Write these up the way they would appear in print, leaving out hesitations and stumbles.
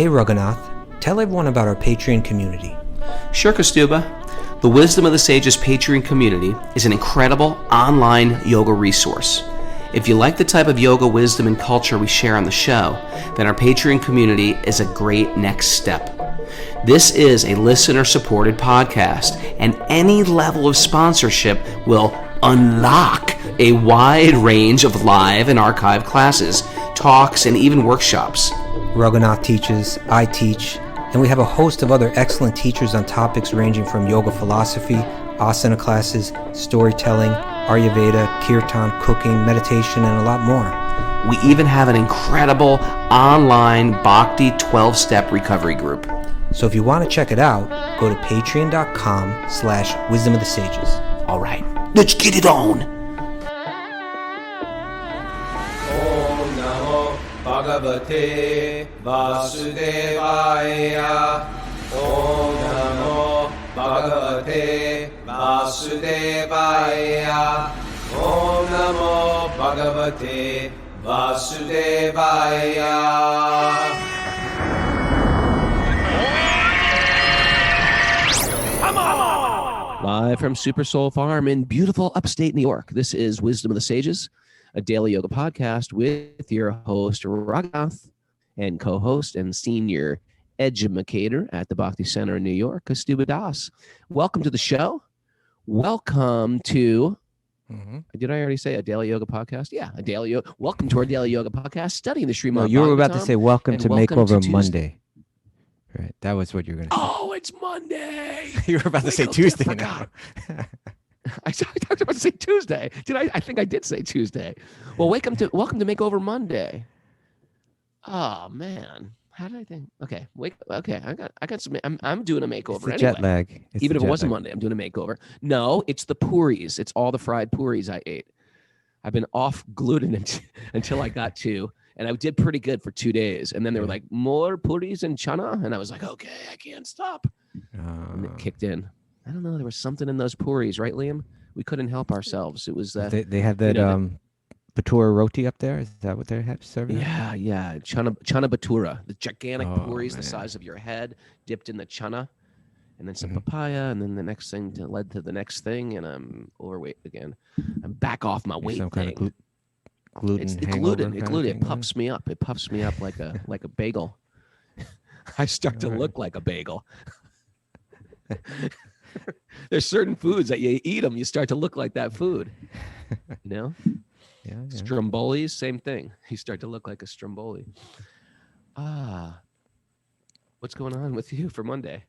Hey Raghunath, tell everyone about our Patreon community. Sure, Kaustubha. The Wisdom of the Sages Patreon community is an incredible online yoga resource. If you like the type of yoga wisdom and culture we share on the show, then our Patreon community is a great next step. This is a listener-supported podcast, and any level of sponsorship will unlock a wide range of live and archived classes, talks, and even workshops. Raghunath teaches, I teach, and we have a host of other excellent teachers on topics ranging from yoga philosophy, asana classes, storytelling, Ayurveda, kirtan, cooking, meditation, and a lot more. We even have an incredible online Bhakti 12-step recovery group. So if you want to check it out, go to patreon.com/wisdom of the sages. All right, let's get it on. Om Namo Bhagavate Vasudevaya. Om Namo Bhagavate Vasudevaya. Om Namo Bhagavate Vasudevaya. Live from Super Soul Farm in beautiful upstate New York, this is Wisdom of the Sages, a daily yoga podcast with your host, Raghunath, and co-host and senior educator at the Bhakti Center in New York, Kaustubha Das. Welcome to the show. Welcome to, did I already say a daily yoga podcast? Yeah, a daily yoga. Welcome to our daily yoga podcast, studying the Srimad No, you were about to Bhagavatam, say welcome to Makeover to Monday. Right, that was what you were going to say. Oh, it's Monday. You were about to say Tuesday now. I talked about to say Tuesday. Did I? I think I did say Tuesday. Well, welcome to Makeover Monday. Oh man, how did I think? Okay, okay, I got some. I'm doing a makeover It's the anyway. jet lag. Even if it wasn't Monday, I'm doing a makeover. No, it's the puris. It's all the fried puris I ate. I've been off gluten until I got to. And I did pretty good for 2 days. And then they were like, more puris and chana. And I was like, okay, I can't stop. And it kicked in. I don't know. There was something in those puris, right, Liam? We couldn't help ourselves. It was that. They have that Batura roti up there. Is that what they have serving? Yeah. Chana batura. The gigantic puris the size of your head, dipped in the chana. And then some papaya. And then the next thing led to the next thing. And I'm overweight again. I'm back off my weight thing. Gluten. It's the gluten. It puffs me up. It puffs me up like a bagel. I start to look like a bagel. There's certain foods that you eat them, you start to look like that food. You know? Yeah. Strombolis, same thing. You start to look like a stromboli. What's going on with you for Monday?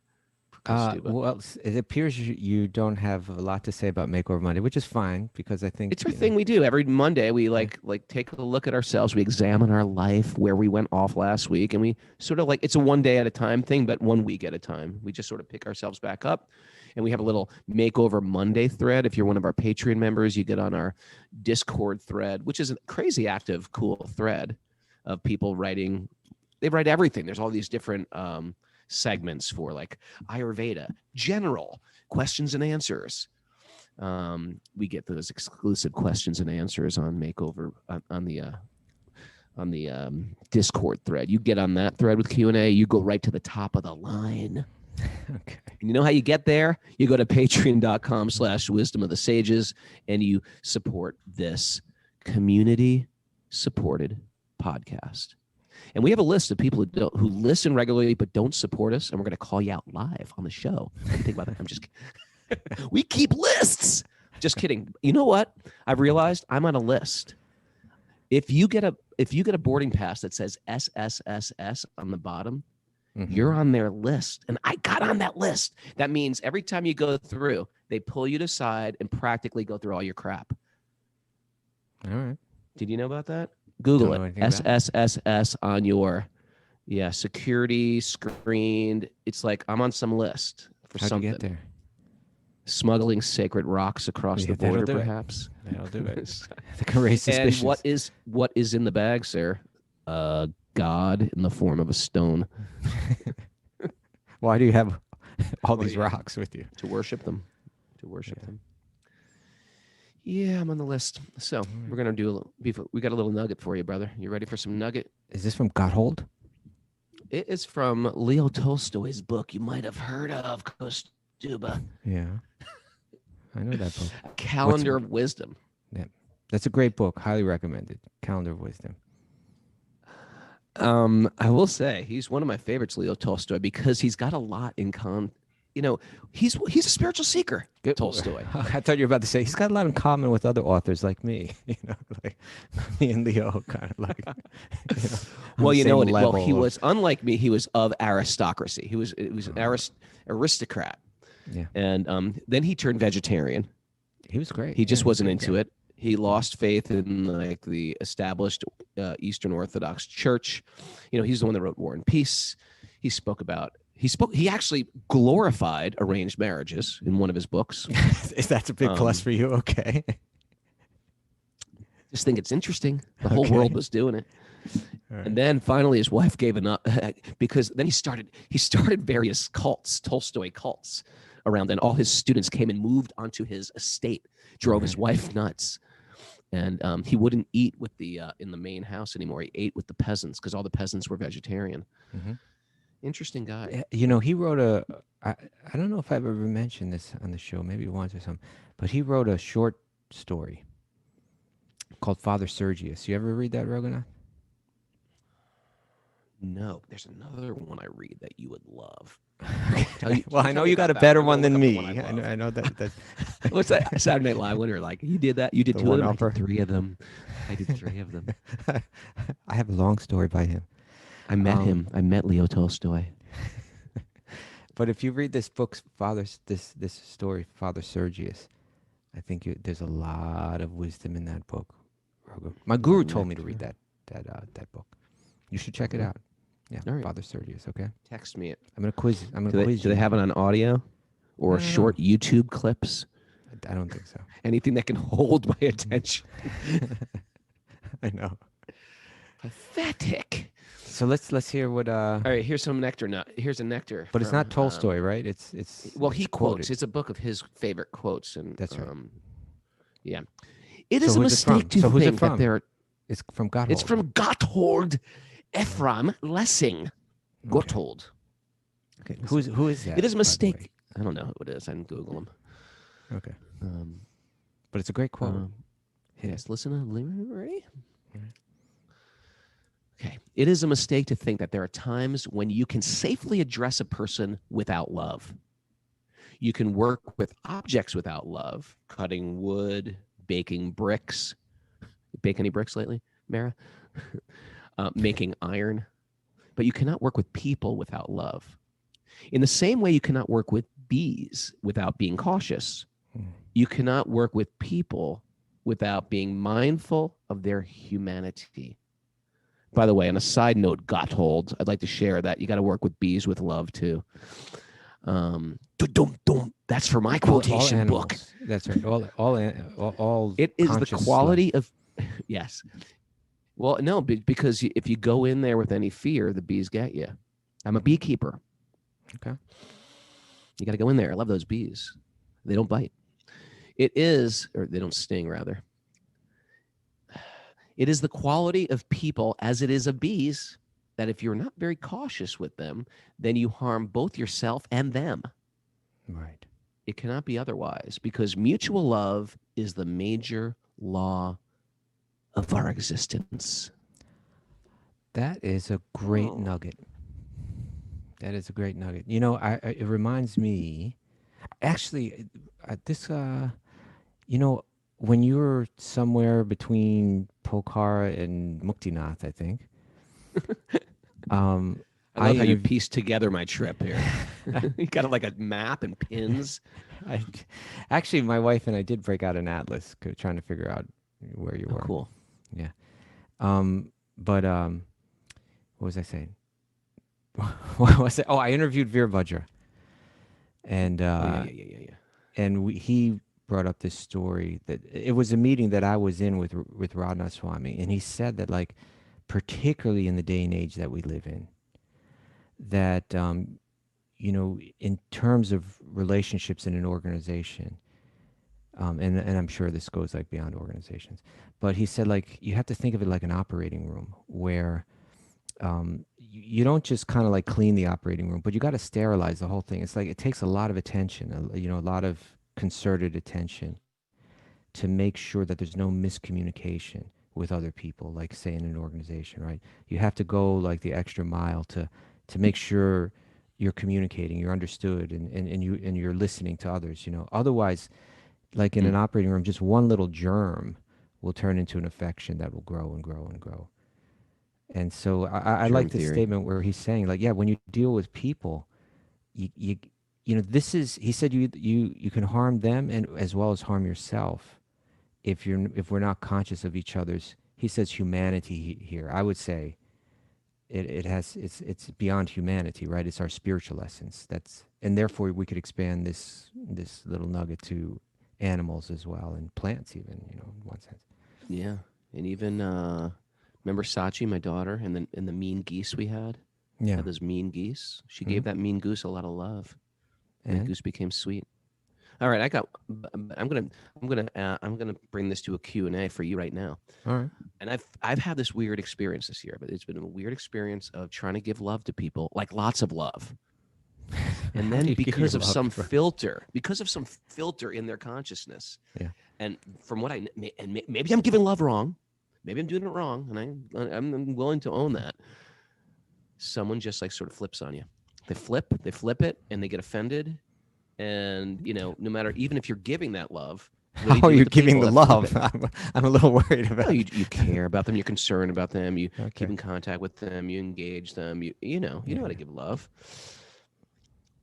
Well, it appears you don't have a lot to say about Makeover Monday, which is fine because I think it's our thing we do every Monday. We like take a look at ourselves. We examine our life, where we went off last week, and we sort of it's a one day at a time thing, but 1 week at a time. We just sort of pick ourselves back up, and we have a little Makeover Monday thread. If you're one of our Patreon members, you get on our Discord thread, which is a crazy active, cool thread of people writing. They write everything. There's all these different segments for like Ayurveda, general questions and answers. We get those exclusive questions and answers on Makeover on the Discord thread. You get on that thread with Q&A, you go right to the top of the line. Okay. And you know how you get there? You go to patreon.com/wisdom of the sages and you support this community supported podcast. And we have a list of people who listen regularly but don't support us, and we're going to call you out live on the show. What do you think about that? I'm just kidding. We keep lists. Just kidding. You know what? I've realized I'm on a list. If you get a boarding pass that says SSSS on the bottom, you're on their list. And I got on that list. That means every time you go through, they pull you to side and practically go through all your crap. All right. Did you know about that? Google it. SSSS on your security screened. It's like I'm on some list for How'd something. You get there? Smuggling sacred rocks across the border, perhaps. That'll do it. They can raise suspicions. And what is in the bag, sir? God in the form of a stone. Why do you have all these rocks with you? To worship them. Them. Yeah, I'm on the list. So we're gonna do we got a little nugget for you, brother. You ready for some nugget? Is this from Gotthold? It is from Leo Tolstoy's book you might have heard of, Kaustubha. Yeah, I know that book. A Calendar of Wisdom. Yeah, that's a great book. Highly recommended. Calendar of Wisdom. I will say he's one of my favorites, Leo Tolstoy, because he's got a lot in common. He's a spiritual seeker, Tolstoy. I thought you were about to say he's got a lot in common with other authors like me. Like me and Leo, kind of like. Well, you know what? Well, he was unlike me. He was of aristocracy. He was an aristocrat. Yeah. And then he turned vegetarian. He was great. He just wasn't into it. He lost faith in like the established Eastern Orthodox Church. He's the one that wrote War and Peace. He actually glorified arranged marriages in one of his books. That's a big plus for you. Okay. Just think it's interesting. The whole world was doing it. Right. And then finally his wife gave up because then he started various cults, Tolstoy cults around, and all his students came and moved onto his estate, drove his wife nuts. And he wouldn't eat with in the main house anymore. He ate with the peasants because all the peasants were vegetarian. Mm-hmm. Interesting guy. He wrote I don't know if I've ever mentioned this on the show, maybe once or something, but he wrote a short story called Father Sergius. You ever read that, Raghunath? No. There's another one I read that you would love. Well, I know you got a better one than me. I know that. What's that Saturday Night Live winner? Like, you did that? You did two of them? I did three of them. I have a long story by him. I met him. I met Leo Tolstoy. But if you read this book, this story, Father Sergius, I think there's a lot of wisdom in that book. My guru told me to read that book. You should check it out. Yeah, right. Father Sergius. Okay. Text me it. I'm gonna quiz. Do they have it on audio or short YouTube clips? I don't think so. Anything that can hold my attention. I know. Pathetic. So let's hear what. All right, here's some nectar. Here's a nectar. But it's not Tolstoy, right? It's. Well, he quotes. It's a book of his favorite quotes, and that's right. Yeah, it is a mistake to think that there. It's from Gotthold. It's from Gotthold Ephraim Lessing. Gotthold. Okay. Who is that? It is a mistake. I don't know who it is. I didn't Google him. Okay. But it's a great quote. Yes. Listen to ready. Okay. It is a mistake to think that there are times when you can safely address a person without love. You can work with objects without love, cutting wood, baking bricks. Bake any bricks lately, Mara? Making iron. But you cannot work with people without love. In the same way you cannot work with bees without being cautious. You cannot work with people without being mindful of their humanity. By the way, on a side note, Gotthold, I'd like to share that you got to work with bees with love too. That's for my quotation book. That's right. All. It is the quality of. Yes. Well, no, because if you go in there with any fear, the bees get you. I'm a beekeeper. Okay. You got to go in there. I love those bees. They don't bite. Or they don't sting, rather. It is the quality of people as it is of bees that if you're not very cautious with them, then you harm both yourself and them. Right. It cannot be otherwise because mutual love is the major law of our existence. That is a great nugget. That is a great nugget. It reminds me, actually, when you're somewhere between Pokhara and Muktinath, I think. I love how you pieced together my trip here. You got like a map and pins. Actually, my wife and I did break out an atlas, trying to figure out where you were. Cool. Yeah. But what was I saying? What was it? Oh, I interviewed Veerbhadra. And and he brought up this story that it was a meeting that I was in with Radhanath Swami, and he said that, like, particularly in the day and age that we live in, that in terms of relationships in an organization, and I'm sure this goes like beyond organizations, but he said, like, you have to think of it like an operating room where you don't just kind of like clean the operating room, but you got to sterilize the whole thing. It's like it takes a lot of attention, a lot of concerted attention to make sure that there's no miscommunication with other people, like say in an organization, right? You have to go like the extra mile to make sure you're communicating, you're understood, and you're listening to others. Otherwise, like in an operating room, just one little germ will turn into an infection that will grow and grow and grow. And so I Germ like this theory. statement where he's saying, like, yeah, when you deal with people, you this is, he said, you can harm them and as well as harm yourself if we're not conscious of each other's, he says, humanity here. I would say it's beyond humanity, right? It's our spiritual essence. And therefore we could expand this little nugget to animals as well, and plants even, in one sense. Yeah, and even remember Sachi, my daughter, and the mean geese we had. Yeah. Had those mean geese. She gave that mean goose a lot of love. And the goose became sweet. All right, I'm gonna bring this to a Q&A for you right now. All right. And I've had this weird experience this year, but it's been a weird experience of trying to give love to people, like lots of love. And then because of some filter in their consciousness. Yeah. And from what maybe I'm giving love wrong, maybe I'm doing it wrong, and I'm willing to own that. Someone just like sort of flips on you. They flip it, and they get offended. And no matter, even if you're giving that love, oh, you're giving the love. I'm a little worried about. No, you care about them. You're concerned about them. You keep in contact with them. You engage them. You know how to give love.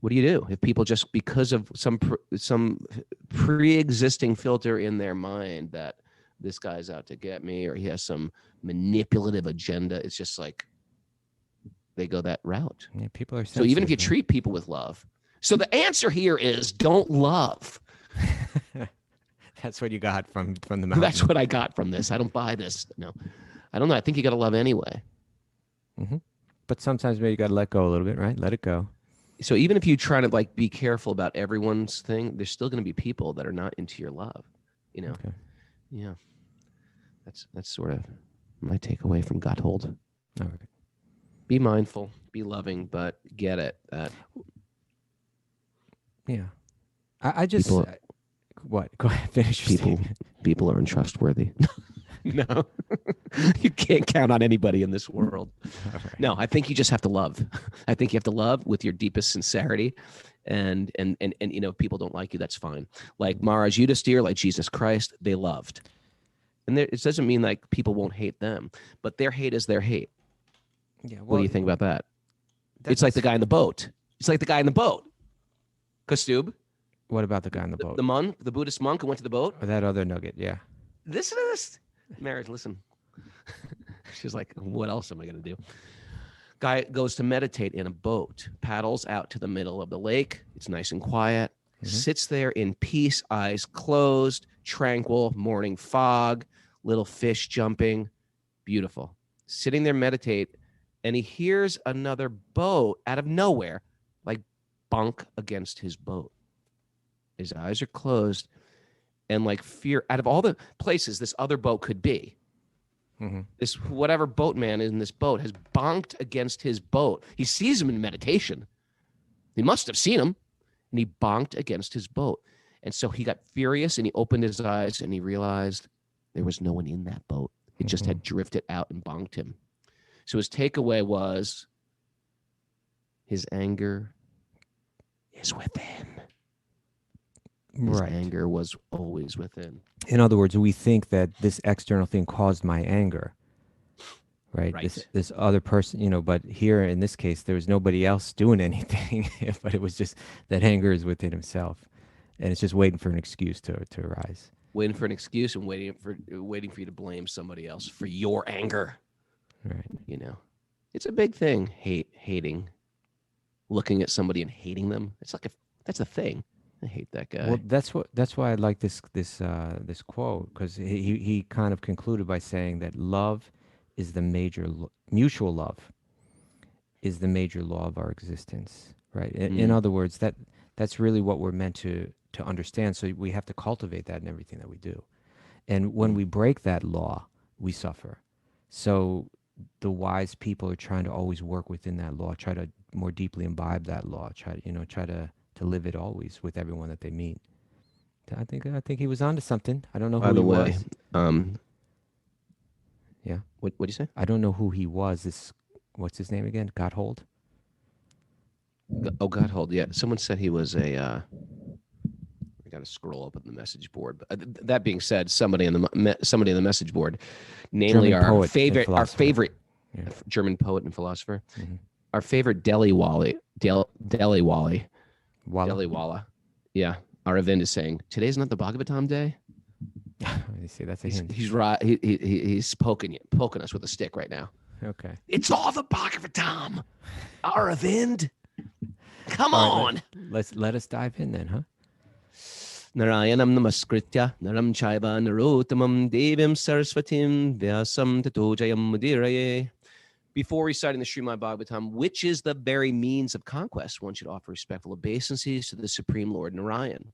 What do you do if people just, because of some pre-existing filter in their mind that this guy's out to get me, or he has some manipulative agenda, it's just like they go that route. Yeah, people are so even if you treat people with love. So the answer here is don't love. That's what you got from the mountain. That's what I got from this. I don't buy this. No, I don't know. I think you got to love anyway. Mm-hmm. But sometimes maybe you got to let go a little bit, right? Let it go. So even if you try to like be careful about everyone's thing, there's still going to be people that are not into your love. Okay. Yeah. That's sort of my takeaway from Gotthold. All right. Be mindful, be loving, but get it. Yeah. I just what? Go ahead, finish your statement. People are untrustworthy. No, you can't count on anybody in this world. Right. No, I think you just have to love. I think you have to love with your deepest sincerity, and if people don't like you, that's fine. Like Maharaj Yudhisthira, like Jesus Christ, they loved, and it doesn't mean like people won't hate them, but their hate is their hate. Yeah. Well, what do you think about that? It's like the guy in the boat. It's like the guy in the boat. Kaustubh. What about the guy in the boat? The Buddhist monk who went to the boat. Or that other nugget, yeah. Listen to this. Marriage, listen. She's like, what else am I going to do? Guy goes to meditate in a boat, paddles out to the middle of the lake. It's nice and quiet. Sits there in peace, eyes closed, tranquil, morning fog, little fish jumping. Beautiful. Sitting there, meditate, and he hears another boat out of nowhere, like bonk against his boat. His eyes are closed. And like fear, out of all the places this other boat could be, this whatever boatman in this boat has bonked against his boat. He sees him in meditation. He must have seen him, and he bonked against his boat. And so he got furious, and he opened his eyes, and he realized there was no one in that boat. It just had drifted out and bonked him. So his takeaway was his anger is within. His anger was always within. In other words, we think that this external thing caused my anger, right? This other person, but here in this case, there was nobody else doing anything, but it was just that anger is within himself, and it's just waiting for an excuse to arise. Waiting for an excuse and waiting for you to blame somebody else for your anger. Right. It's a big thing. Hating, looking at somebody and hating them. It's like that's a thing. I hate that guy. Well, that's why I like this quote, because he kind of concluded by saying that love is the mutual love is the major law of our existence, right? In other words, that's really what we're meant to understand. So we have to cultivate that in everything that we do. And when we break that law, we suffer. So the wise people are trying to always work within that law, try to more deeply imbibe that law, try to live it always with everyone that they meet. I think he was onto something. I don't know By who the he way, was. Yeah. what do you say? I don't know who he was. What's his name again? Gotthold? Gotthold. Yeah, someone said he was a. I got to scroll up on the message board. But that being said, somebody in the message board, namely German our poet and favorite philosopher. Yeah. German poet and philosopher, Mhm. our favorite Deli Wally, Walla? Yeah, Aravind is saying today's not the Bhagavatam day. You see, that's a hint. He's right. He's poking us with a stick right now. Okay. It's all the Bhagavatam, Aravind. Come All on. right, let us dive in then, huh? Narayanam namaskritya naram chaiva narottamam devim saraswatim vyasam tato jayam mudiraye. Before reciting the Srimad Bhagavatam, which is the very means of conquest, one should offer respectful obeisances to the Supreme Lord Narayan.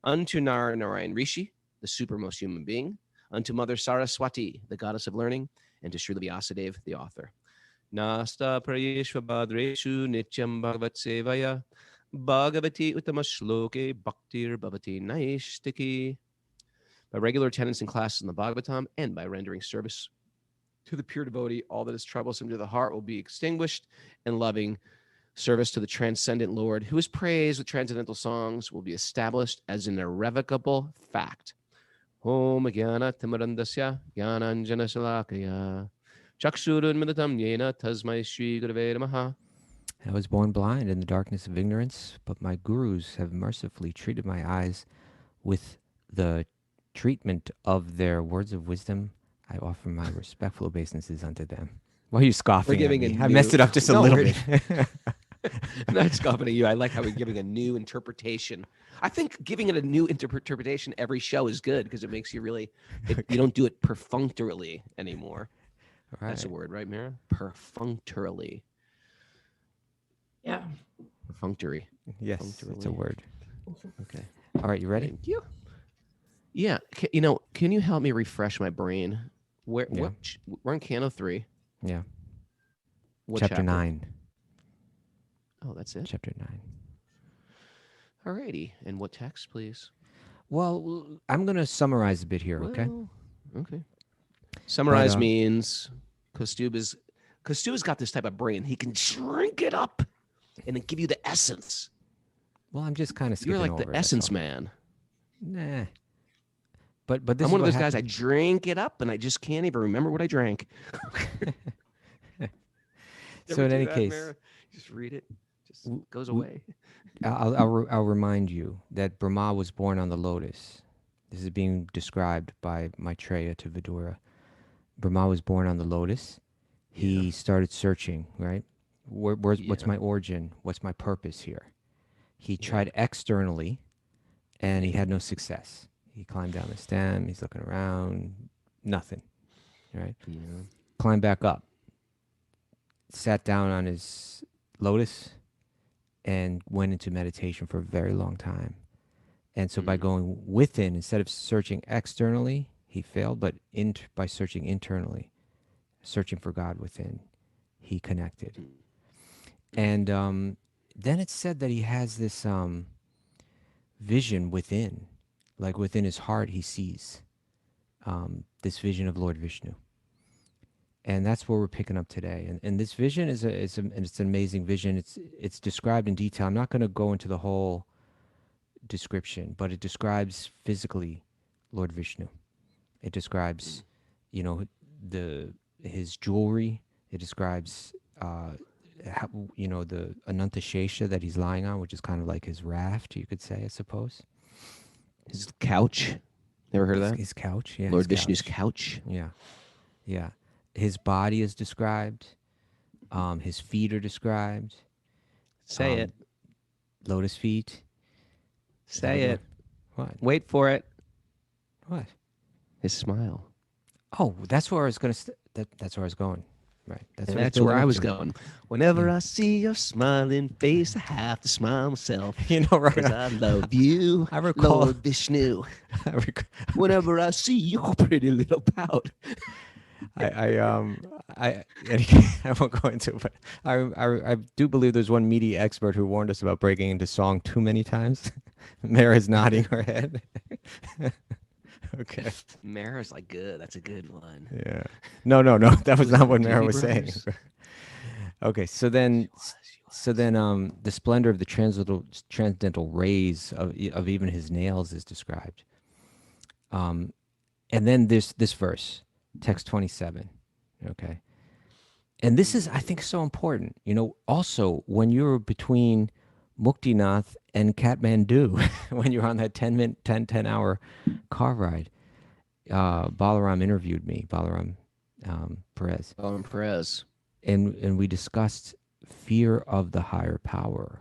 Unto Narayan Rishi, the supermost human being, unto Mother Saraswati, the goddess of learning, and to Srila Vyasadeva, the author. Nasta prayeshva badreshu nityam bhagavat sevaya bhagavati uttama shloke bhaktir bhavati naishtiki. By regular attendance in classes in the Bhagavatam and by rendering service to the pure devotee, all that is troublesome to the heart will be extinguished, and loving service to the transcendent Lord, who is praised with transcendental songs, will be established as an irrevocable fact. Om Jnana Timarandasya Jnananjana Shalakaya Chakshurun Midatam Yena Tasmai Shri Gurave Namaha. I was born blind in the darkness of ignorance, but my gurus have mercifully treated my eyes with the treatment of their words of wisdom. I offer my respectful obeisances unto them. Why are you scoffing We're giving at me? a I messed it up just a little bit. I'm not scoffing at you. I like how we're giving a new interpretation. I think giving it a new interpretation every show is good because it makes you really, you don't do it perfunctorily anymore. Right. That's a word, right, Mira? Perfunctorily. Yeah. Perfunctory. Yes, it's a Perfunctorily. word. Okay. All right, you ready? Thank you. Yeah. Can you help me refresh my brain? We're in Canto 3. Yeah. What Chapter 9. Oh, that's it? Chapter 9. Alrighty. And what text, please? Well, I'm going to summarize a bit here, okay? Well, okay. Summarize But, means Kaustubha's got this type of brain. He can shrink it up and then give you the essence. Well, I'm just kind of skipping You're like over the it, that's essence all. man. Nah. But this I'm is one of what those guys. I happens- drink it up and I just can't even remember what I drank. So in any case, just read it. Just goes away. I'll remind you that Brahma was born on the lotus. This is being described by Maitreya to Vidura. Brahma was born on the lotus. He started searching, right? What's my origin? What's my purpose here? He tried externally, and he had no success. He climbed down the stem. He's looking around. Nothing, right? Yeah. Climbed back up. Sat down on his lotus and went into meditation for a very long time. And so by going within, instead of searching externally, he failed, but by searching internally, searching for God within, he connected. And then it's said that he has this vision within, like within his heart, he sees this vision of Lord Vishnu. And that's what we're picking up today. And this vision it's an amazing vision. It's described in detail. I'm not going to go into the whole description, but it describes physically Lord Vishnu. It describes, his jewelry. It describes, the Ananta Shesha that he's lying on, which is kind of like his raft, you could say, I suppose. His couch. Never heard of that? His couch, yeah. Lord his Vishnu's couch. Yeah, yeah. His body is described. His feet are described. Say it. Lotus feet. Say it. What? Wait for it. What? His smile. Oh, that's where I was going to. That's where I was going. Right. That's building where I up was to. going. Whenever I see your smiling face, I have to smile myself. Right? 'Cause I love you, I recall. Lord Vishnu. Whenever I see your pretty little pout. I I won't go into it, but I do believe there's one media expert who warned us about breaking into song too many times. Mara's nodding her head. Okay. Mara's like, good. That's a good one. Yeah. No, that was Was it not the what Mara Doobie was saying. Brothers? Okay, so then the splendor of the transcendental rays of even his nails is described. And then this verse, text 27. Okay. And this is, I think, so important. Also, when you're between Muktinath and Kathmandu, when you're on that 10-hour car ride, Balaram interviewed me, Balaram Perez. Perez. And we discussed fear of the higher power,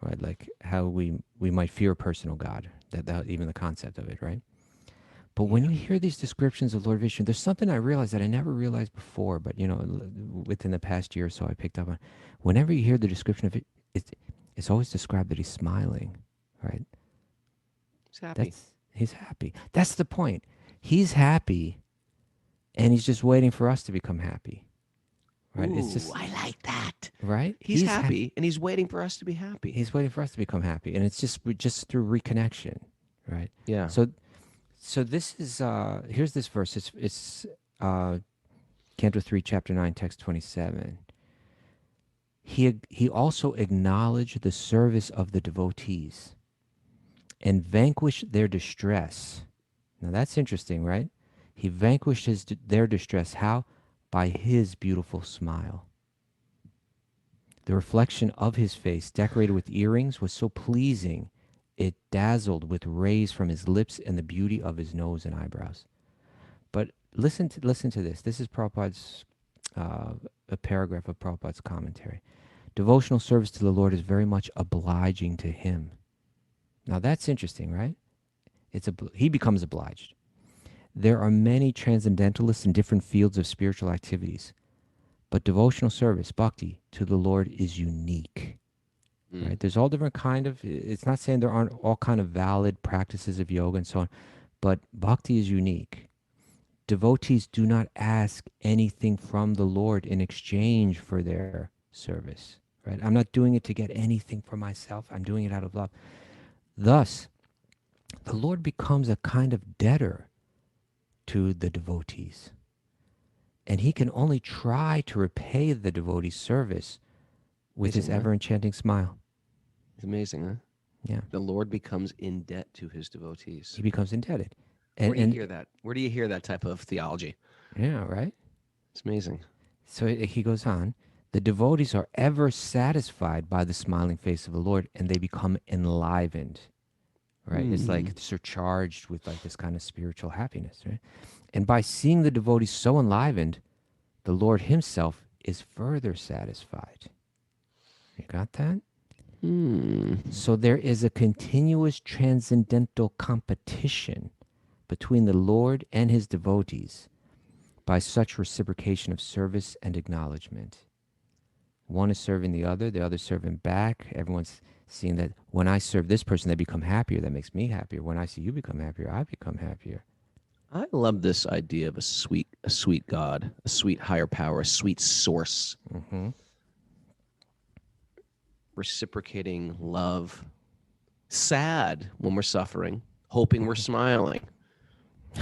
right? Like how we might fear a personal God, that even the concept of it, right? But when you hear these descriptions of Lord Vishnu, there's something I realized that I never realized before, but within the past year or so I picked up on. Whenever you hear the description of it, it's always described that he's smiling, right? He's happy. He's happy. That's the point. He's happy, and he's just waiting for us to become happy. Right? Ooh, it's just, I like that. right? He's happy, and he's waiting for us to be happy. He's waiting for us to become happy, and it's just through reconnection, right? Yeah. So this is here's this verse. It's Canto 3, Chapter 9, text 27. He also acknowledged the service of the devotees and vanquished their distress. Now that's interesting, right? He vanquished their distress. How? By his beautiful smile. The reflection of his face, decorated with earrings, was so pleasing, it dazzled with rays from his lips and the beauty of his nose and eyebrows. But listen to this. This is Prabhupada's, a paragraph of Prabhupada's commentary. Devotional service to the Lord is very much obliging to him. Now that's interesting, right? He becomes obliged. There are many transcendentalists in different fields of spiritual activities, but devotional service, bhakti, to the Lord is unique. Right? There's all different kind of. It's not saying there aren't all kind of valid practices of yoga and so on, but bhakti is unique. Devotees do not ask anything from the Lord in exchange for their service. Right? I'm not doing it to get anything for myself. I'm doing it out of love. Thus, the Lord becomes a kind of debtor to the devotees. And he can only try to repay the devotee's service with his ever-enchanting smile. It's amazing, huh? Yeah. The Lord becomes in debt to his devotees. He becomes indebted. Where do you hear that? Where do you hear that type of theology? Yeah, right? It's amazing. So he goes on, the devotees are ever satisfied by the smiling face of the Lord, and they become enlivened. Right? It's like surcharged with like this kind of spiritual happiness, right? And by seeing the devotees so enlivened, the Lord himself is further satisfied. You got that? So there is a continuous transcendental competition between the Lord and his devotees by such reciprocation of service and acknowledgement. One is serving the other serving back. Everyone's seeing that when I serve this person, they become happier. That makes me happier. When I see you become happier, I become happier. I love this idea of a sweet God, a sweet higher power, a sweet source. Reciprocating love. Sad when we're suffering, hoping we're smiling.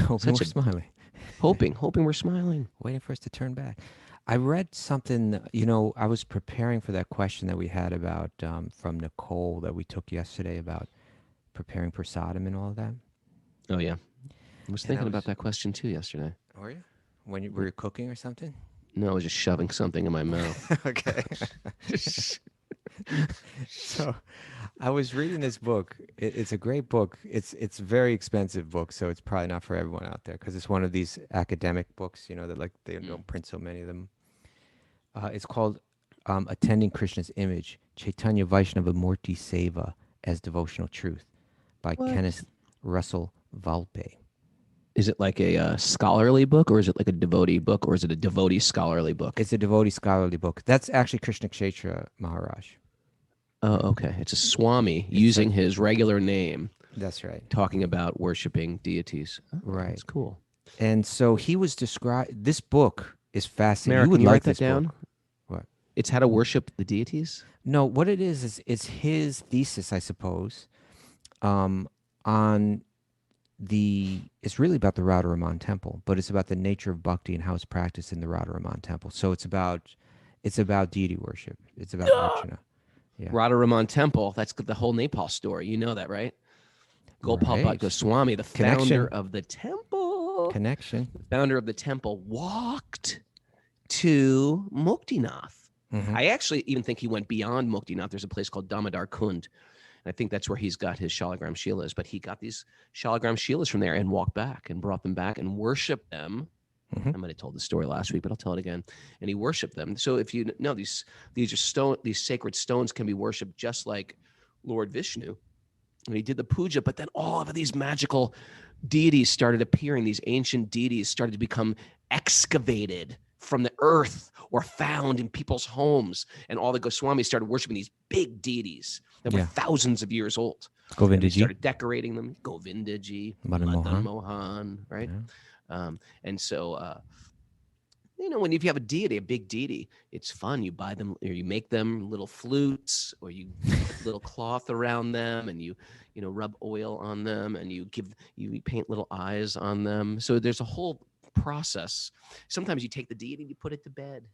Hoping we're smiling. Hoping we're smiling. Waiting for us to turn back. I read something, I was preparing for that question that we had about, from Nicole that we took yesterday about preparing prasadam and all of that. Oh, yeah. I was thinking about that question too yesterday. Were you? Were you cooking or something? No, I was just shoving something in my mouth. Okay. So I was reading this book. It's a great book. It's a very expensive book, so it's probably not for everyone out there because it's one of these academic books, that like they don't print so many of them. It's called Attending Krishna's Image, Chaitanya Vaishnava Murti Seva as Devotional Truth by Kenneth Russell Valpe. Is it like a scholarly book, or is it like a devotee book, or is it a devotee scholarly book? It's a devotee scholarly book. That's actually Krishna Kshetra Maharaj. Oh, okay. It's a Swami using his regular name. That's right. Talking about worshiping deities. Oh, right. That's cool. And so he was described. This book is fascinating. Mara, You would can you like write that this down? book. What? It's how to worship the deities. No, what it is it's his thesis, I suppose, on it's really about the Radharaman temple, but it's about the nature of bhakti and how it's practiced in the Radharaman temple. So it's about deity worship. It's about Arjuna. Yeah. Radharaman Temple. That's the whole Nepal story. You know that, right? Gopal Bhatta Right. Goswami, the Connection. founder of the temple. Connection. The founder of the temple walked to Muktinath. Mhm. I actually even think he went beyond Muktinath. There's a place called Damodar Kund. And I think that's where he's got his Shalagram Shilas. But he got these Shalagram Shilas from there and walked back and brought them back and worshiped them. Mhm. I might have told the story last week, but I'll tell it again. And he worshipped them. So if you know these are these sacred stones can be worshipped just like Lord Vishnu. And he did the puja, but then all of these magical deities started appearing. These ancient deities started to become excavated from the earth or found in people's homes. And all the Goswamis started worshiping these big deities that were Yeah. thousands of years old. And they Govindaji. started decorating them. Govindaji, Madan Madan Mohan. Mohan, right? Yeah. And so, when if you have a deity, a big deity, it's fun. You buy them or you make them little flutes, or you put little cloth around them, and you rub oil on them, and you paint little eyes on them. So there's a whole process. Sometimes you take the deity and you put it to bed.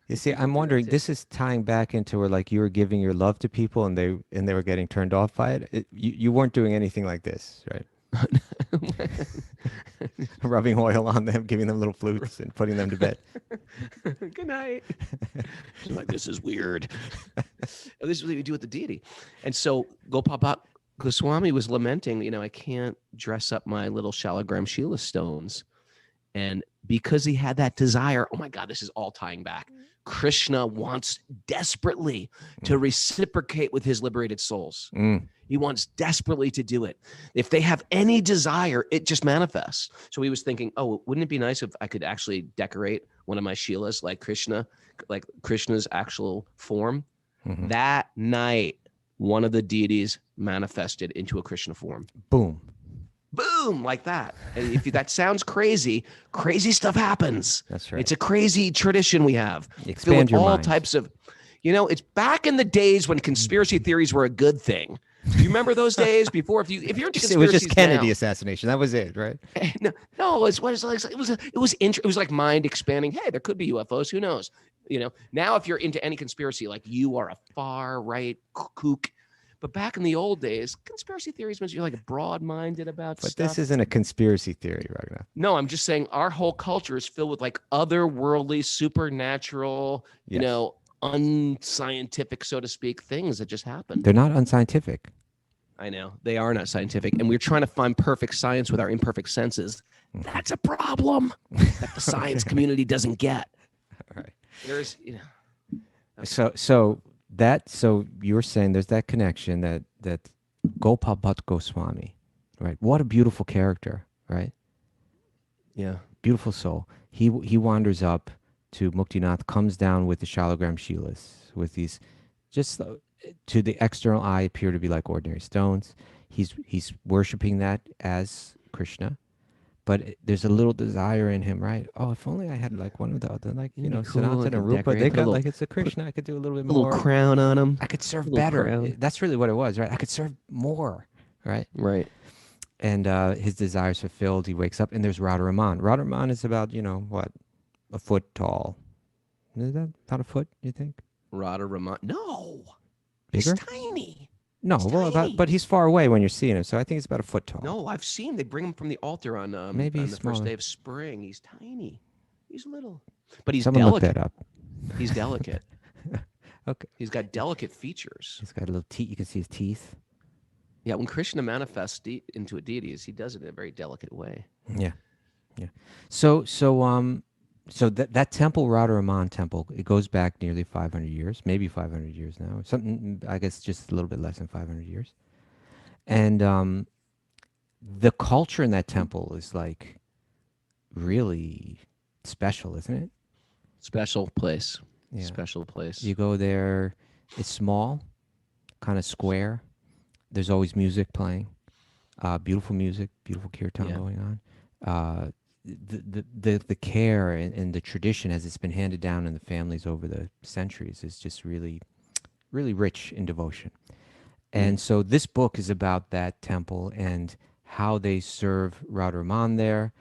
You see, People I'm do that wondering, too. this is tying back into where like you were giving your love to people and they were getting turned off by it. You weren't doing anything like this, right? Rubbing oil on them, giving them little flutes and putting them to bed. Good night. Like, this is weird. This is what you do with the deity. And so Gopal Bhatta Goswami was lamenting, I can't dress up my little Shalagram Shila stones. And because he had that desire, oh my God, this is all tying back. Krishna wants desperately to reciprocate with his liberated souls. Mm. He wants desperately to do it. If they have any desire, it just manifests. So he was thinking, oh, wouldn't it be nice if I could actually decorate one of my Shilas like Krishna's actual form? Mhm. That night, one of the deities manifested into a Krishna form. Boom. Boom, like that. And if that sounds crazy, crazy stuff happens. That's right. It's a crazy tradition we have. Expand Filled with your all mind. types of, it's back in the days when conspiracy theories were a good thing. Do you remember those days before? If you're into It was conspiracies just Kennedy now, assassination. That was it, right? no, it was like mind expanding. Hey, there could be UFOs. Who knows? Now if you're into any conspiracy, like you are a far right kook. But back in the old days, conspiracy theories meant you're like broad-minded about But stuff. this isn't a conspiracy theory, Raghunath. No, I'm just saying our whole culture is filled with like otherworldly, supernatural, Yes. unscientific, so to speak, things that just happen. They're not unscientific. I know they are not scientific, and we're trying to find perfect science with our imperfect senses. That's a problem that the science community doesn't get. All right. There's, So you're saying there's that connection that Gopal Bhatta Goswami, right? What a beautiful character, right? yeah, Beautiful soul. He wanders up to Muktinath, comes down with the Shalagram Shilas, with these, just to the external eye, appear to be like ordinary stones. He's worshiping that as Krishna, but there's a little desire in him, right? Oh, if only I had like one of the other, like It'd be cool, Sanatana I could and Rupa. decorate, They put a got little- like it's a Krishna. I could do a little bit a little more. crown on them. I could serve little better. crown. That's really what it was, right? I could serve more, right? Right. And his desires fulfilled. He wakes up, and there's Radharaman. Radharaman is about, what, a foot tall. Is that about a foot, you think? Radharamana. No, Bigger? he's tiny. No, He's well, tiny. but he's far away when you're seeing him, so I think it's about a foot tall. No, I've seen they bring him from the altar on Maybe on he's the first smaller. day of spring. He's tiny. He's little, but he's Someone look delicate. that up. He's delicate. Okay. He's got delicate features. He's got a little teeth. You can see his teeth. Yeah, when Krishna manifests into a deity, he does it in a very delicate way. Yeah. So that temple, Radharaman temple, it goes back nearly 500 years, maybe 500 years now. Something, I guess, just a little bit less than 500 years. And the culture in that temple is like really special, isn't it? Special place. Yeah. Special place. You go there, it's small, kind of square. There's always music playing, beautiful music, beautiful kirtan Yeah. going on. the care and the tradition as it's been handed down in the families over the centuries is just really, really rich in devotion. And so this book is about that temple and how they serve Radharamana there.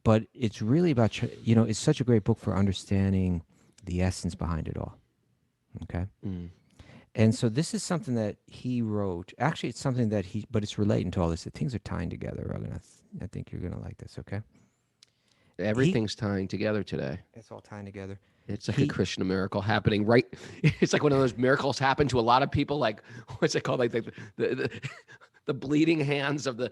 But it's really about, it's such a great book for understanding the essence behind it all. Okay. And so this is something that he wrote. Actually, it's something that but it's relating to all this. Things are tying together, Raghunath. I think you're going to like this, okay? Everything's tying together today. It's all tying together. It's like a Krishna miracle happening, right? It's like one of those miracles happen to a lot of people. Like, what's it called? Like the bleeding hands of the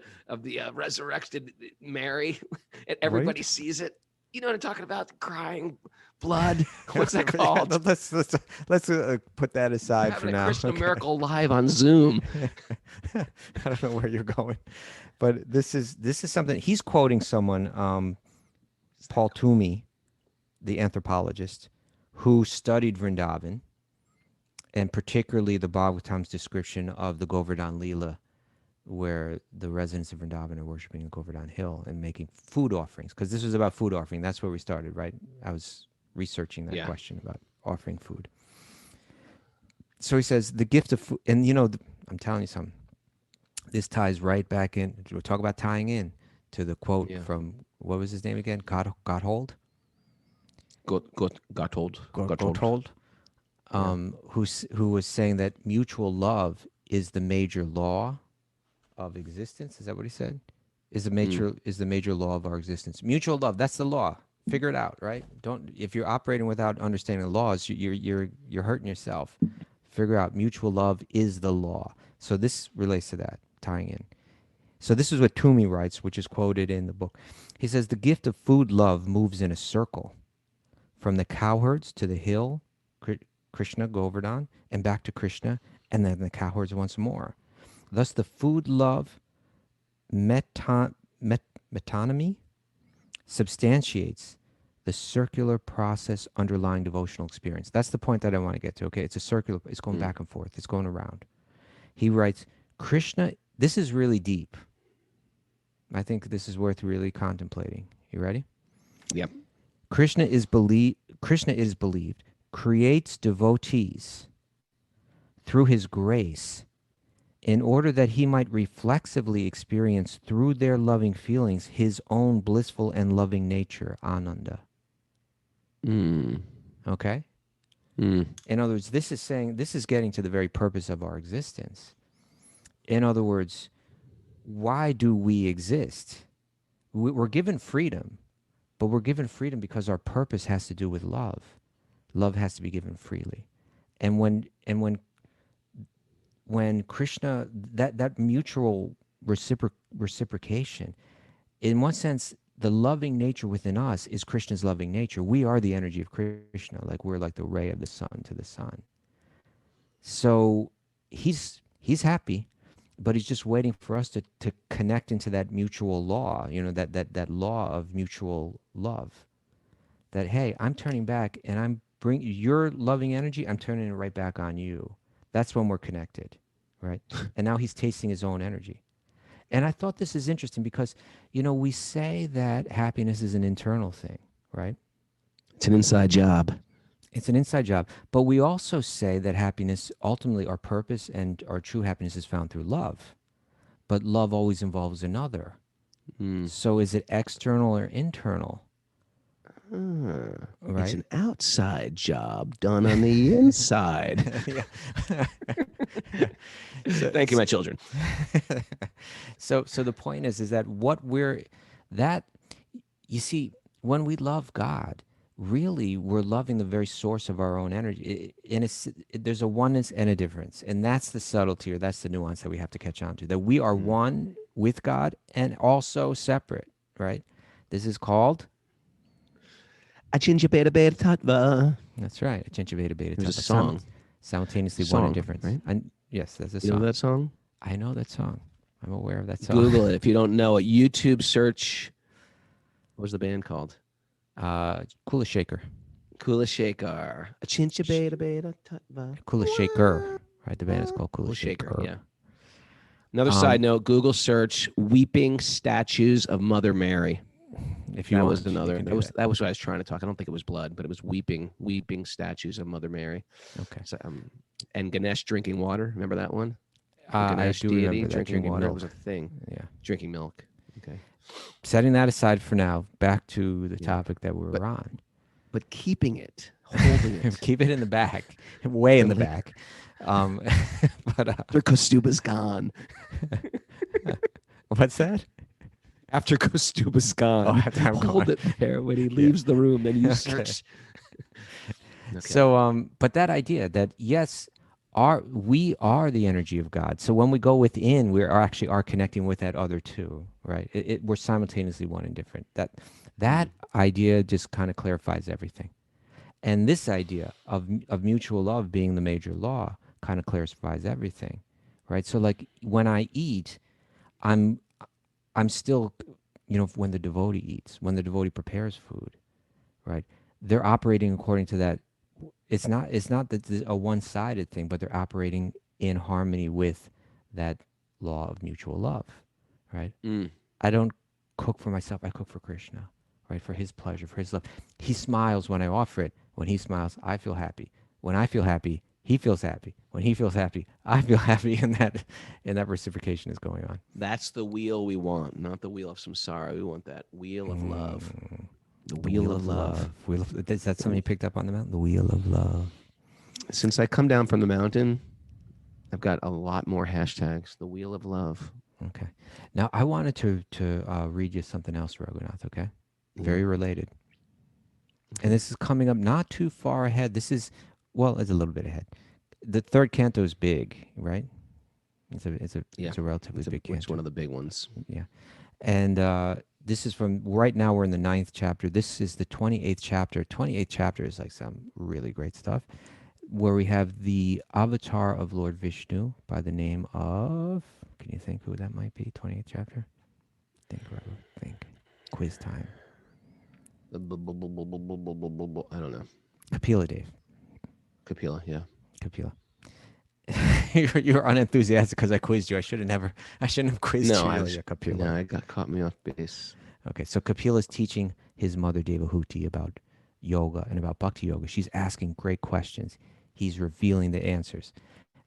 resurrected Mary, and everybody sees it. You know what I'm talking about? Crying blood. What's that called? Let's put that aside for now. A Krishna miracle live on Zoom. I don't know where you're going, but this is something he's quoting someone, Paul Toomey, the anthropologist, who studied Vrindavan, and particularly the Bhagavatam's description of the Govardhan Leela, where the residents of Vrindavan are worshiping the Govardhan Hill and making food offerings. Because this was about food offering. That's where we started, right? I was researching that question about offering food. So he says, the gift of food, and I'm telling you something, this ties right back in. We'll talk about tying in to the quote from, what was his name again? Gotthold? Gotthold. Who was saying that mutual love is the major law of existence. Is that what he said? Is the major law of our existence. Mutual love, that's the law. Figure it out, right? If you're operating without understanding the laws, you're hurting yourself. Figure out mutual love is the law. So this relates to that, tying in. So this is what Toomey writes, which is quoted in the book. He says, the gift of food love moves in a circle from the cowherds to the hill, Krishna, Govardhan, and back to Krishna, and then the cowherds once more. Thus the food love metonymy substantiates the circular process underlying devotional experience. That's the point that I want to get to, okay? It's a circular, it's going back and forth, it's going around. He writes, Krishna, this is really deep. I think this is worth really contemplating. You ready? Yep. Krishna is believed, creates devotees through his grace in order that he might reflexively experience through their loving feelings his own blissful and loving nature, Ananda. Okay? In other words, this is getting to the very purpose of our existence. In other words, why do we exist? We're given freedom, but we're given freedom because our purpose has to do with love. Love has to be given freely. And when Krishna, that mutual reciprocation, in one sense, the loving nature within us is Krishna's loving nature. We are the energy of Krishna, like we're like the ray of the sun to the sun. So he's happy, but he's just waiting for us to connect into that mutual law, that law of mutual love. That, hey, I'm turning back and I'm bringing your loving energy, I'm turning it right back on you. That's when we're connected, right? And now he's tasting his own energy. And I thought this is interesting because, we say that happiness is an internal thing, right? It's an inside job. It's an inside job. But we also say that happiness, ultimately our purpose and our true happiness is found through love. But love always involves another. So is it external or internal? Right? It's an outside job done on the inside. Thank you, my children. So the point is that you see, when we love God, really we're loving the very source of our own energy. There's a oneness and a difference, and that's the subtlety, or that's the nuance that we have to catch on to. That we are one with God and also separate. Right? This is called. Achincha beta beta tattva. That's right. Achincha beta beta tattva. There's a song. Simultaneously Song, one and difference. right? Yes, that's a song. You know that song? I know that song. I'm aware of that song. Google it if you don't know it. YouTube search. What was the band called? Kula Shaker. Kula Shaker. Achincha beta beta tattva. Kula Shaker. Right, the band is called Kula Shaker. Yeah. Another side note, Google search weeping statues of Mother Mary. If you That want, was you another. can do That was what I was trying to talk. I don't think it was blood, but it was weeping statues of Mother Mary. Okay. So, and Ganesh drinking water. Remember that one? The I Ganesh do deity remember that, drinking drinking water milk. was a thing. Yeah. Drinking milk. Okay. Setting that aside for now, back to the Yeah. topic that we were But- on. But keeping it, holding it. Keep it in the back, way in the back. But After Kaustubha's gone. what's that? After Kaustubha's gone. Oh, after I'm hold gone. it there when he leaves the room. Then you Okay. search. Okay. So, but that idea that yes, we are the energy of God. So when we go within, we are connecting with that other too, right? We're simultaneously one and different. That idea just kind of clarifies everything. And this idea of mutual love being the major law kind of clarifies everything, right? So like when I eat, I'm still, when the devotee eats, when the devotee prepares food, right? They're operating according to that. It's not that it's a one-sided thing, but they're operating in harmony with that law of mutual love, right? I don't cook for myself. I cook for Krishna, right? For his pleasure, for his love. He smiles when I offer it. When he smiles, I feel happy. When I feel happy, he feels happy. When he feels happy, I feel happy, and that reciprocation is going on. That's the wheel we want, not the wheel of samsara. We want that wheel of love. The The wheel of love. Is that something you picked up on the mountain? The wheel of love. Since I come down from the mountain, I've got a lot more hashtags. The wheel of love. Okay. Now I wanted to read you something else, Raghunath. Okay. Very related. And this is coming up not too far ahead. This is, well, it's a little bit ahead. The third canto is big, right? It's a relatively big canto. It's one of the big ones. Yeah. And this is from, right now we're in the 9th chapter. This is the 28th chapter. 28th chapter is like some really great stuff, where we have the avatar of Lord Vishnu by the name of, can you think who that might be? 28th chapter? Think, Raghu, think. Quiz time. I don't know. Kapila, Dave. Kapila, yeah. Kapila. You're unenthusiastic because I quizzed you. I shouldn't have quizzed you earlier, Kapila. No, I got caught me off base. Okay, so Kapila is teaching his mother Devahuti about yoga and about Bhakti-yogi. She's asking great questions. He's revealing the answers.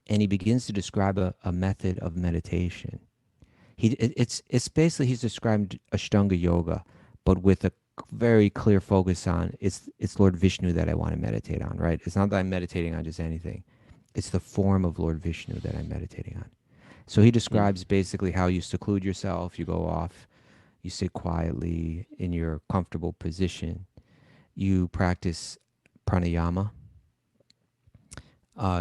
And he begins to describe a method of meditation. It's basically, he's described Ashtanga yoga, but with a very clear focus on it's Lord Vishnu that I want to meditate on, right? It's not that I'm meditating on just anything. It's the form of Lord Vishnu that I'm meditating on. So he describes basically how you seclude yourself, you go off, you sit quietly in your comfortable position, you practice pranayama,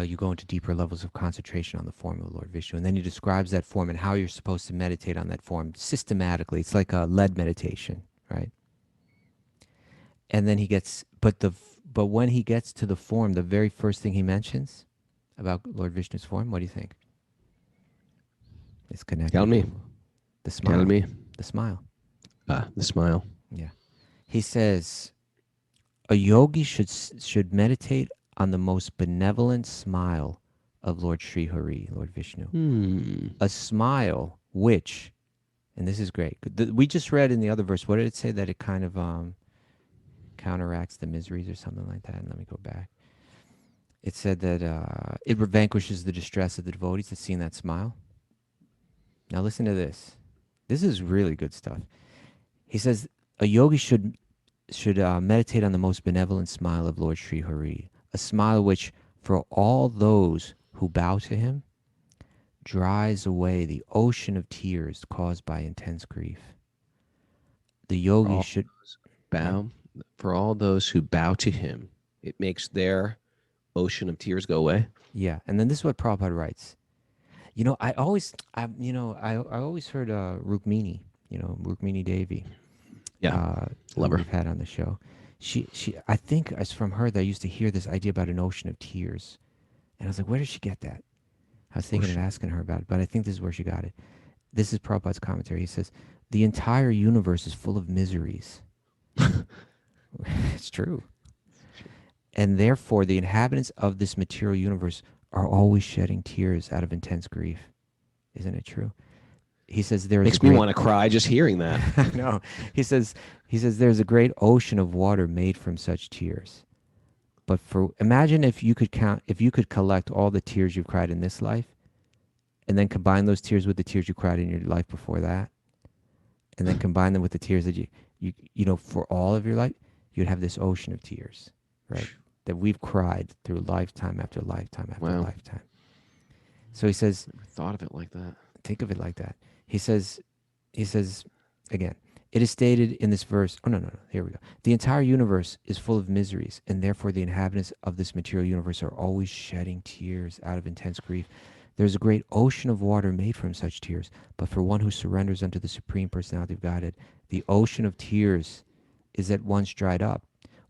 you go into deeper levels of concentration on the form of Lord Vishnu, and then he describes that form and how you're supposed to meditate on that form systematically. It's like a lead meditation, right? And then he gets, but when he gets to the form, the very first thing he mentions about Lord Vishnu's form, what do you think? It's connected. Tell me. to the smile. Tell me. The smile. The smile. Yeah. He says, a yogi should meditate on the most benevolent smile of Lord Sri Hari, Lord Vishnu. A smile which, and this is great. We just read in the other verse, what did it say? That it kind of counteracts the miseries or something like that. And let me go back. It said that it vanquishes the distress of the devotees that's seeing that smile. Now listen to this. This is really good stuff. He says a yogi should meditate on the most benevolent smile of Lord Sri Hari, a smile which, for all those who bow to him, dries away the ocean of tears caused by intense grief. The yogi should bow. For all those who bow to him, it makes their ocean of tears go away. Yeah, and then this is what Prabhupada writes. I always heard Rukmini, Rukmini Devi. Yeah, love her. We've had on the show. She, I think it's from her that I used to hear this idea about an ocean of tears, and I was like, where did she get that? I was thinking of asking her about it, but I think this is where she got it. This is Prabhupada's commentary. He says, the entire universe is full of miseries. It's true. And therefore, the inhabitants of this material universe are always shedding tears out of intense grief. Isn't it true? he says there is Makes me want to cry just hearing that. no, he says there's a great ocean of water made from such tears. But imagine if you could collect all the tears you've cried in this life, and then combine those tears with the tears you cried in your life before that, and then combine them with the tears that you know for all of your life, you'd have this ocean of tears, right? That we've cried through lifetime after lifetime after Wow. lifetime. So he says, Never thought of it like that. think of it like that. He says again, it is stated in this verse. Oh, no. Here we go. The entire universe is full of miseries, and therefore the inhabitants of this material universe are always shedding tears out of intense grief. There's a great ocean of water made from such tears, but for one who surrenders unto the Supreme Personality of Godhead, the ocean of tears is at once dried up.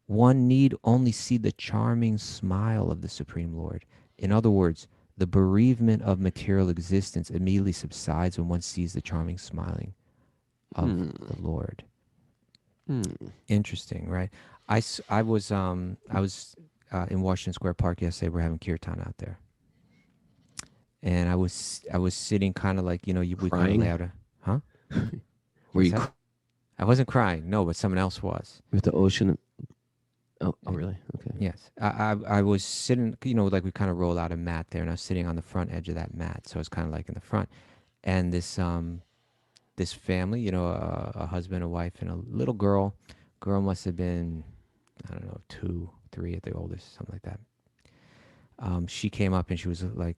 One need only see the charming smile of the Supreme Lord. In other words, the bereavement of material existence immediately subsides when one sees the charming smiling of the Lord. Interesting, right? I was in Washington Square Park yesterday. We're having kirtan out there, and I was sitting kind of like, you know, we kind of lay out huh? Were you I wasn't crying, no, but someone else was. with the ocean? Oh, really? Okay. Yes, I was sitting, you know, like we kind of roll out a mat there, and I was sitting on the front edge of that mat, so I was kind of like in the front, and this family, you know, a husband, a wife, and a little girl. Girl must have been, I don't know, 2, 3 at the oldest, something like that. She came up and she was like,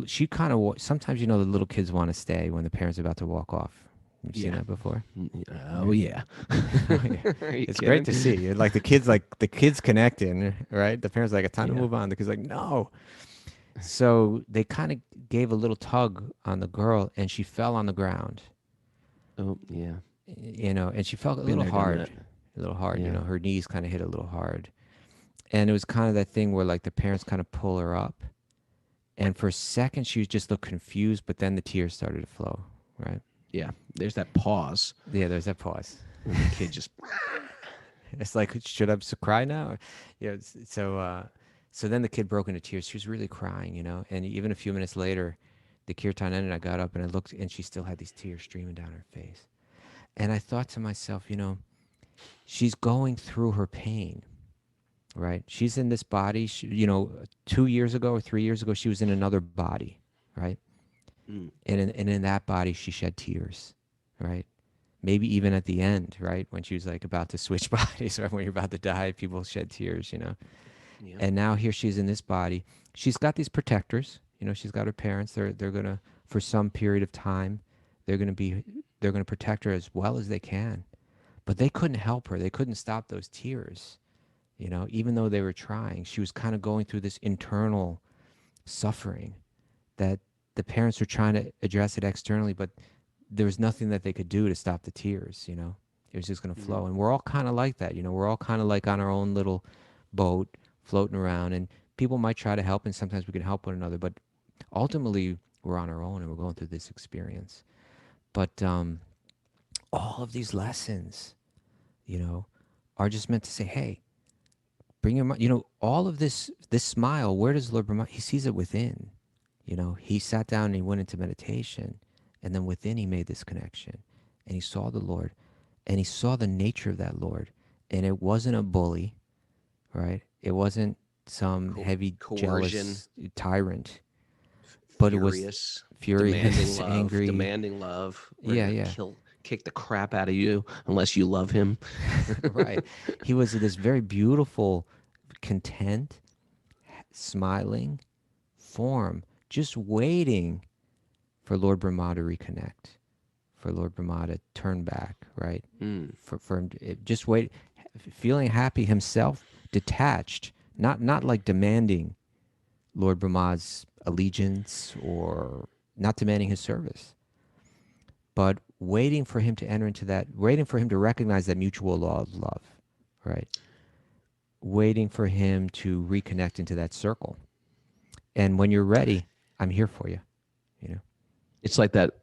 she kind of, sometimes, you know, the little kids want to stay when the parents are about to walk off. You've seen that before? Oh, yeah. It's great to see. Like the kids connecting, right? The parents are like, it's time to move on. The kids are like, no. So they kind of gave a little tug on the girl, and she fell on the ground. Oh, yeah. You know, and she felt a little hard. You know, her knees kind of hit a little hard. And it was kind of that thing where like the parents kind of pull her up. And for a second, she just looked confused, but then the tears started to flow, right? Yeah. There's that pause. Yeah, there's that pause. And the kid just... It's like, should I cry now? Yeah. So then the kid broke into tears. She was really crying, you know. And even a few minutes later, the kirtan ended. I got up and I looked, and she still had these tears streaming down her face. And I thought to myself, you know, she's going through her pain, right? She's in this body. She, you know, 2 years ago or 3 years ago, she was in another body, right? And in that body, she shed tears, right? Maybe even at the end, right? When she was like about to switch bodies, right? When you're about to die, people shed tears, you know? Yeah. And now here she is in this body. She's got these protectors, you know, she's got her parents. They're going to, for some period of time, they're going to protect her as well as they can. But they couldn't help her. They couldn't stop those tears, you know, even though they were trying. She was kind of going through this internal suffering that the parents were trying to address it externally, but there was nothing that they could do to stop the tears, you know. It was just going to flow. And we're all kind of like that, you know. We're all kind of like on our own little boat floating around, and people might try to help, and sometimes we can help one another, but ultimately we're on our own and we're going through this experience. But all of these lessons, you know, are just meant to say, hey, bring your mind, you know, all of this smile, where does Lord Brahma, he sees it within, you know. He sat down and he went into meditation, and then within he made this connection, and he saw the Lord, and he saw the nature of that Lord, and it wasn't a bully, right? It wasn't some heavy, jealous tyrant, but it was furious, angry, demanding love. Yeah. Kick the crap out of you unless you love him. Right. He was this very beautiful, content, smiling form, just waiting for Lord Brahma to reconnect, for Lord Brahma to turn back, right? For him to, just wait, feeling happy himself, detached, not like demanding Lord Brahma's allegiance or not demanding his service, but waiting for him to enter into that, waiting for him to recognize that mutual law of love, right? Waiting for him to reconnect into that circle. And when you're ready, I'm here for you, you know? It's like that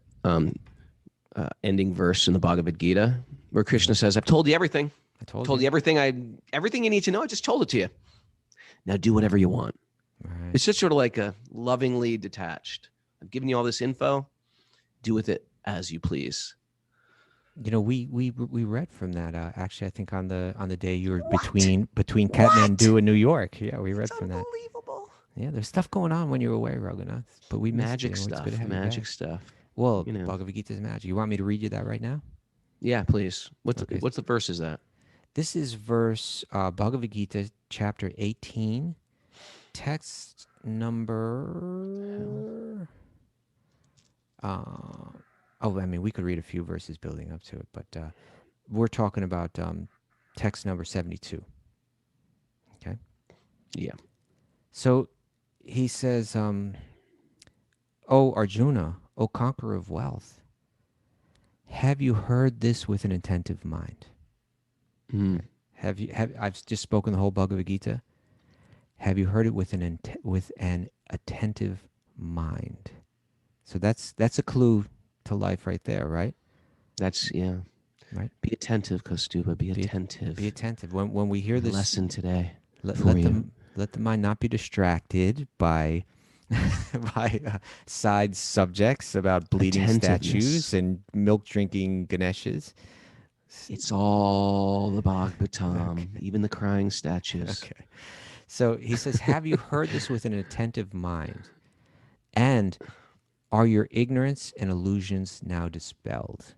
ending verse in the Bhagavad Gita where Krishna says, I've told you everything. I told you everything everything you need to know. I just told it to you. Now do whatever you want. Right. It's just sort of like a lovingly detached. I've given you all this info. Do with it as you please. You know, we read from that actually. I think on the day you were between Kathmandu and New York. Yeah, we read from that. Unbelievable. Yeah, there's stuff going on when you're away, Raghunath. But we missed Magic you. It's stuff. good to have you Magic back. stuff. Well, You know. Bhagavad Gita's magic. You want me to read you that right now? Yeah, please. Okay. What's the verse is that? This is verse Bhagavad Gita, chapter 18, text number. I mean, we could read a few verses building up to it, but we're talking about text number 72. Okay. Yeah. So he says, "O Arjuna, O conqueror of wealth, have you heard this with an attentive mind?" Mm. I've just spoken the whole Bhagavad Gita. Have you heard it with an attentive mind? So that's a clue to life right there, right? That's Right. Be attentive, Kaustubha. Be attentive. Be attentive. When we hear this lesson today, let you. the mind not be distracted by by side subjects about bleeding statues and milk drinking Ganeshas. It's all the Bhagavatam, even the crying statues. Okay. So he says, have you heard this with an attentive mind? And are your ignorance and illusions now dispelled?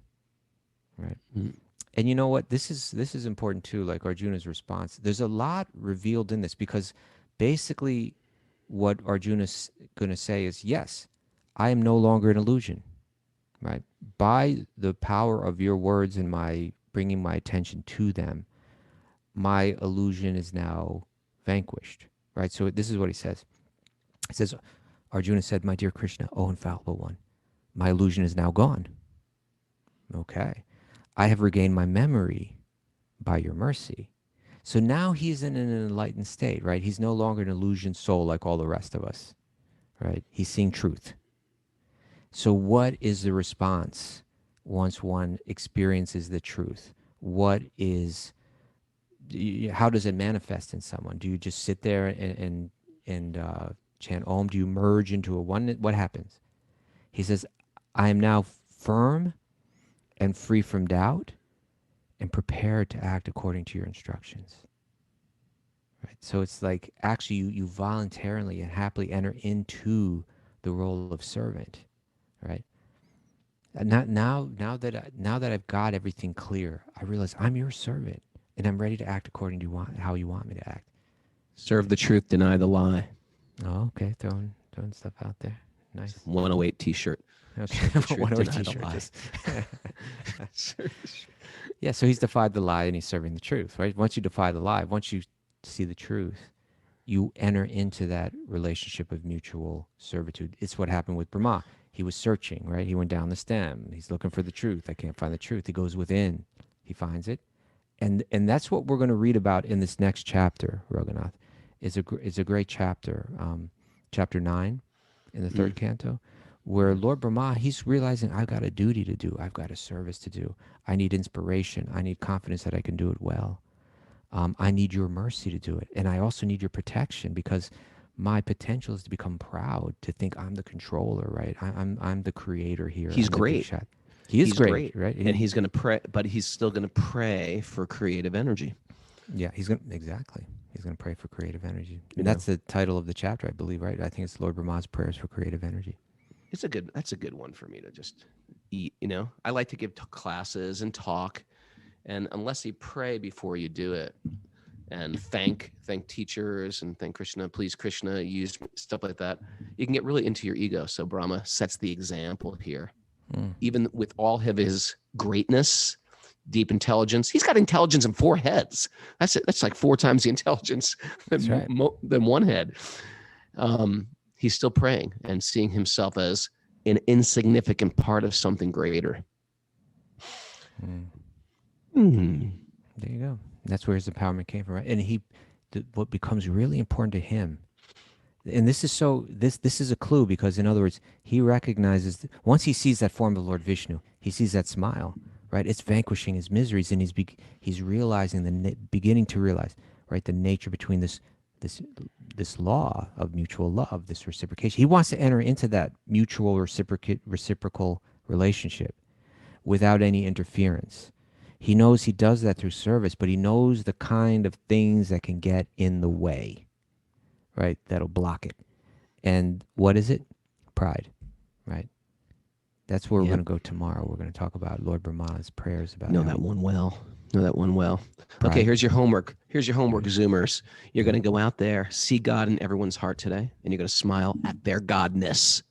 Right. Mm. And you know what? This is important too, like Arjuna's response. There's a lot revealed in this because basically what Arjuna's going to say is, yes, I am no longer an illusion, right? By the power of your words and my bringing my attention to them, my illusion is now vanquished, right? So this is what he says. He says, Arjuna said, "My dear Krishna, O infallible one, my illusion is now gone. Okay. I have regained my memory by your mercy." So now he's in an enlightened state, right? He's no longer an illusion soul like all the rest of us, right? He's seeing truth. So what is the response once one experiences the truth? How does it manifest in someone? Do you just sit there and chant Om? Do you merge into a one? What happens? He says, I am now firm and free from doubt and prepared to act according to your instructions. Right? So it's like actually you voluntarily and happily enter into the role of servant, right? And now that I've got everything clear, I realize I'm your servant and I'm ready to act according to how you want me to act. Serve the truth, deny the lie. Oh, okay, throwing stuff out there. Nice. 108 T-shirt. Okay, 108 T-shirt. Yeah, so he's defied the lie and he's serving the truth, right? Once you defy the lie, once you see the truth, you enter into that relationship of mutual servitude. It's what happened with Brahma. He was searching, right? He went down the stem. He's looking for the truth. I can't find the truth. He goes within. He finds it. And that's what we're going to read about in this next chapter, Raghunath. It's a great chapter, chapter 9 in the third canto, where Lord Brahma, he's realizing I've got a duty to do. I've got a service to do. I need inspiration. I need confidence that I can do it well. I need your mercy to do it. And I also need your protection because my potential is to become proud, to think I'm the controller, right? I'm the creator here. He's I'm the great. big shot. He's great, right? And he's going to pray, but he's still going to pray for creative energy. Yeah, he's going to pray for creative energy. And that's the title of the chapter, I believe, right? I think it's Lord Brahma's prayers for creative energy. That's a good one for me to just eat, I like to give classes and talk, and unless you pray before you do it and thank teachers and thank Krishna, please Krishna, use stuff like that, you can get really into your ego. So Brahma sets the example here. Even with all of his greatness, deep intelligence, he's got intelligence in 4 heads. That's it. That's like 4 times the intelligence than one head. He's still praying and seeing himself as an insignificant part of something greater. There you go. That's where his empowerment came from, right? And what becomes really important to him, and this is a clue because, in other words, he recognizes once he sees that form of Lord Vishnu, he sees that smile, right? It's vanquishing his miseries, and he's realizing beginning to realize, right, the nature between this law of mutual love, this reciprocation. He wants to enter into that mutual reciprocal relationship without any interference. He knows he does that through service, but he knows the kind of things that can get in the way, right? That'll block it. And what is it? Pride, right? That's where we're going to go tomorrow. We're going to talk about Lord Brahma's prayers about Know that one well. Know that one well. Pride. Okay, here's your homework. Here's your homework, Zoomers. You're going to go out there, see God in everyone's heart today, and you're going to smile at their godness.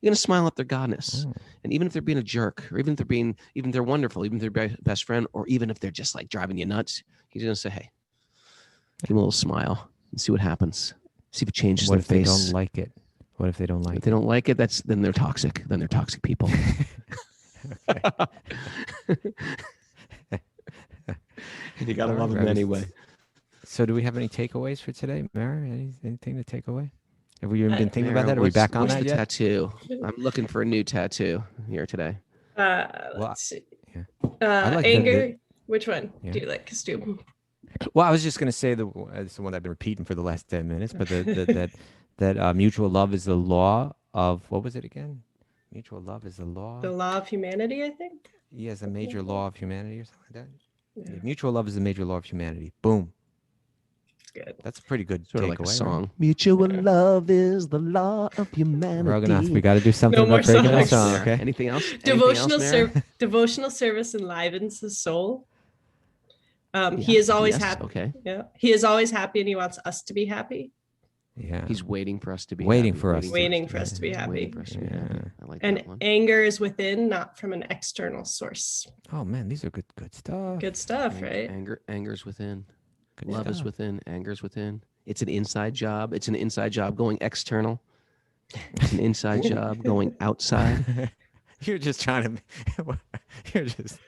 You're going to smile at their godness. And even if they're being a jerk, or even if they're wonderful, even if they're your best friend, or even if they're just like driving you nuts, you're going to say, hey, give them a little smile and see what happens. See if it changes their face. What if they don't like it? What if they don't like it? If they don't like it, then they're toxic. Then they're toxic people. You got to love them anyway. So do we have any takeaways for today, Mara? Anything to take away? Have we even been thinking about that? Are we back on that yet? Tattoo. I'm looking for a new tattoo here today. Let's see. I like anger. Which one Yeah. do you like, Kaustubha? Well, I was just going to say it's the one I've been repeating for the last 10 minutes, but that mutual love is the law of, what was it again? Mutual love is the law. The law of humanity, I think. Yes, a major law of humanity or something like that. Yeah. Mutual love is the major law of humanity. Boom. Good. That's a pretty good Sort of takeaway. like a song. Right? Mutual love is the law of humanity. Raghunath, we got to do something No more about breaking that songs. song, okay? Anything else? Devotional service enlivens the soul. Yeah, He is always yes, happy. Okay. Yeah. He is always happy, and he wants us to be happy. Yeah. He's waiting for us to be Waiting happy. for us. Waiting for us to be happy. Waiting for us to be happy. Yeah. I like And that one. anger is within, not from an external source. Oh, man, these are good stuff. Good stuff, right? Anger's within. Good Love is stuff. within. Anger's within. It's an inside job. It's an inside job going external. It's an inside job going outside. You're just trying to. You're just.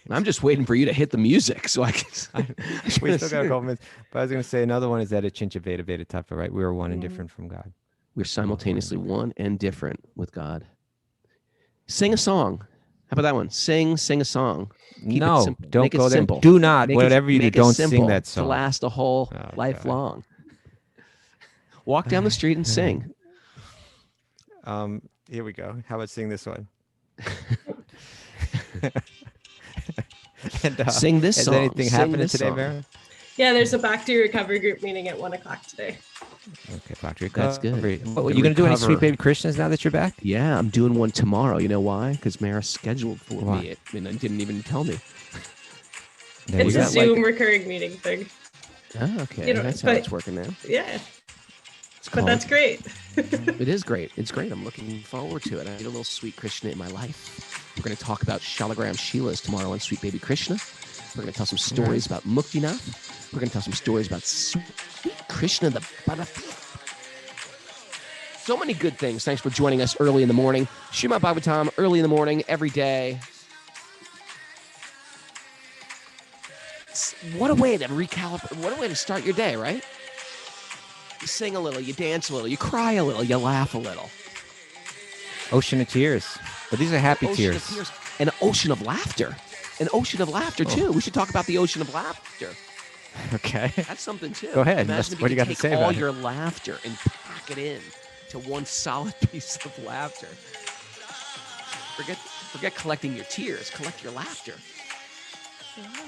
I'm just waiting for you to hit the music so I can. We still got a couple minutes. But I was going to say another one is that Achincha Veda Veda Tattva, right? We are one and different from God. We're simultaneously one and different with God. Sing a song. How about that one? Sing a song. Keep No, it simple. don't Make it go there. simple. Do not. Make it- Whatever you do, make it don't simple sing that to song. last a whole Oh, life God. long. Walk down the street and sing. Here we go. How about sing this one? And, Sing this song. Has anything Sing happening this today, song. Mara? Yeah, there's a Bhakti recovery group meeting at 1:00 today. Oh, Okay, Bhakti That's good. recovery. Good What, you going to do any recover. Sweet Baby Krishnas now that you're back? Yeah, I'm doing one tomorrow. You know why? Because Mara scheduled for Why? me and didn't even tell me. There It's you a go. Zoom recurring meeting thing. Oh, okay. You know, That's how but- it's working now. Yeah, It's but called- that's great. It is great. It's great. I'm looking forward to it. I need a little sweet Krishna in my life. We're going to talk about Shalagram Shilas tomorrow on Sweet Baby Krishna. We're going to tell some stories about Muktinath. We're going to tell some stories about sweet Krishna, the butterfly. So many good things. Thanks for joining us early in the morning. Srimad Bhagavatam, early in the morning, every day. What a way to recalibrate. What a way to start your day, right? You sing a little, you dance a little, you cry a little, you laugh a little. Ocean of tears. But these are happy Ocean tears. of tears. An ocean of laughter. An ocean of laughter, too. We should talk about the ocean of laughter. Okay. That's something, too. Go ahead. Imagine if What do you got could to take say all about it? your laughter and pack it in to one solid piece of laughter. Forget collecting your tears. Collect your laughter.